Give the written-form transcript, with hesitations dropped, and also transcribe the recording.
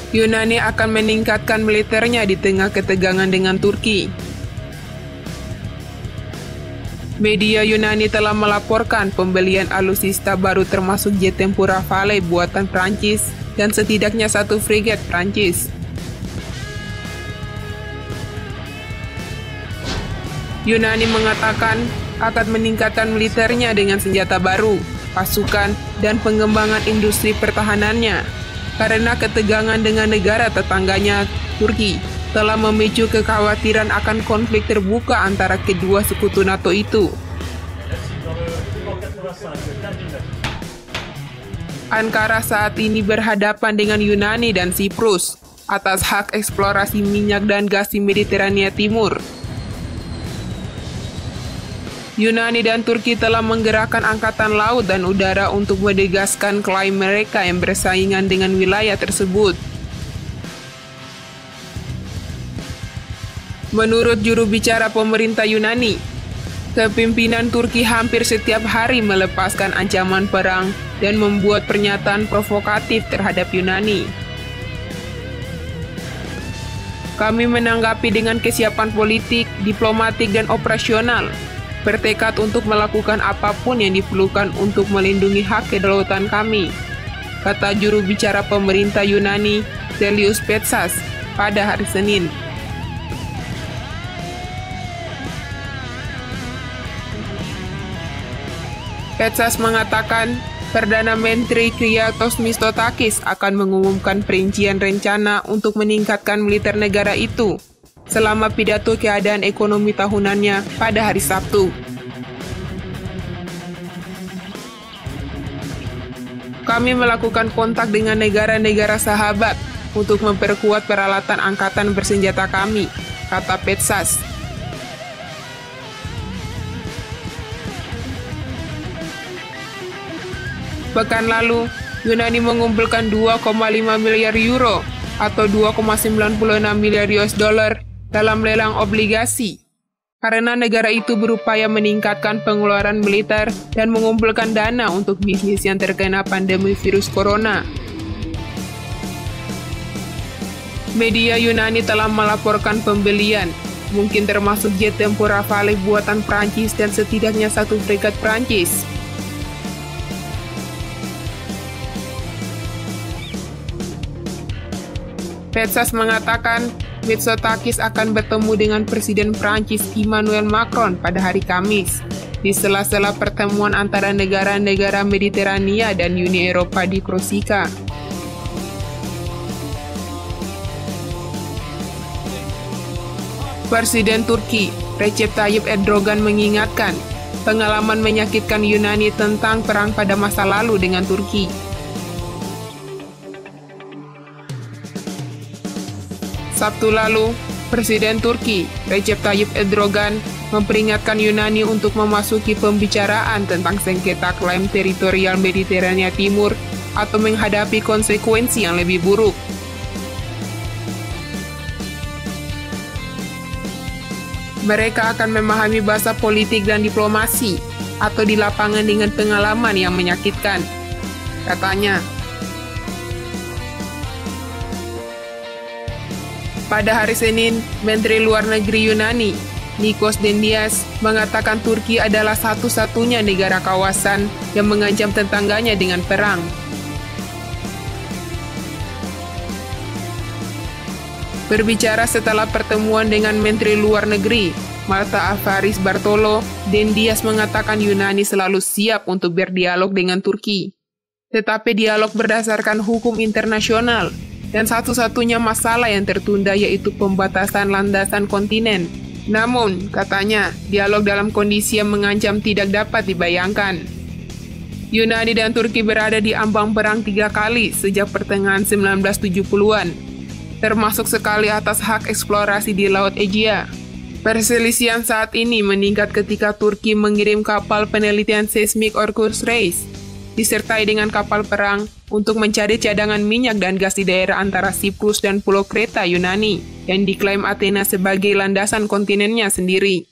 Yunani akan meningkatkan militernya di tengah ketegangan dengan Turki. Media Yunani telah melaporkan pembelian alutsista baru termasuk jet tempur Rafale buatan Prancis dan setidaknya 1 frigat Prancis. Yunani mengatakan akan meningkatkan militernya dengan senjata baru, pasukan, dan pengembangan industri pertahanannya, karena ketegangan dengan negara tetangganya, Turki, telah memicu kekhawatiran akan konflik terbuka antara kedua sekutu NATO itu. Ankara saat ini berhadapan dengan Yunani dan Siprus atas hak eksplorasi minyak dan gas di Mediterania Timur. Yunani dan Turki telah menggerakkan angkatan laut dan udara untuk menegaskan klaim mereka yang bersaingan dengan wilayah tersebut. Menurut juru bicara pemerintah Yunani, kepemimpinan Turki hampir setiap hari melepaskan ancaman perang dan membuat pernyataan provokatif terhadap Yunani. Kami menanggapi dengan kesiapan politik, diplomatik, dan operasional, bertekad untuk melakukan apapun yang diperlukan untuk melindungi hak kedaulatan kami, kata juru bicara pemerintah Yunani, Stelios Petsas, pada hari Senin. Petsas mengatakan, Perdana Menteri Kyriakos Mitsotakis akan mengumumkan perincian rencana untuk meningkatkan militer negara itu selama pidato keadaan ekonomi tahunannya pada hari Sabtu. Kami melakukan kontak dengan negara-negara sahabat untuk memperkuat peralatan angkatan bersenjata kami, kata Petsas. Pekan lalu, Yunani mengumpulkan 2,5 miliar euro atau 2,96 miliar US dollar dalam lelang obligasi, karena negara itu berupaya meningkatkan pengeluaran militer dan mengumpulkan dana untuk bisnis yang terkena pandemi virus corona. Media Yunani telah melaporkan pembelian, mungkin termasuk jet tempur Rafale buatan Prancis dan setidaknya 1 frigat Prancis. Petsas mengatakan Mitsotakis akan bertemu dengan Presiden Prancis Emmanuel Macron pada hari Kamis, di sela-sela pertemuan antara negara-negara Mediterania dan Uni Eropa di Korsika. Presiden Turki, Recep Tayyip Erdogan mengingatkan pengalaman menyakitkan Yunani tentang perang pada masa lalu dengan Turki. Sabtu lalu, Presiden Turki, Recep Tayyip Erdogan, memperingatkan Yunani untuk memasuki pembicaraan tentang sengketa klaim teritorial Mediterania Timur atau menghadapi konsekuensi yang lebih buruk. Mereka akan memahami bahasa politik dan diplomasi atau di lapangan dengan pengalaman yang menyakitkan, katanya. Pada hari Senin, Menteri Luar Negeri Yunani, Nikos Dendias, mengatakan Turki adalah satu-satunya negara kawasan yang mengancam tetangganya dengan perang. Berbicara setelah pertemuan dengan Menteri Luar Negeri, Malta Avaris Bartolo, Dendias mengatakan Yunani selalu siap untuk berdialog dengan Turki. Tetapi dialog berdasarkan hukum internasional, dan satu-satunya masalah yang tertunda yaitu pembatasan landasan kontinen. Namun, katanya, dialog dalam kondisi yang mengancam tidak dapat dibayangkan. Yunani dan Turki berada di ambang perang 3 kali sejak pertengahan 1970-an, termasuk sekali atas hak eksplorasi di Laut Egea. Perselisihan saat ini meningkat ketika Turki mengirim kapal penelitian seismik Orkus Reis, disertai dengan kapal perang untuk mencari cadangan minyak dan gas di daerah antara Siprus dan Pulau Kreta Yunani, yang diklaim Athena sebagai landasan kontinennya sendiri.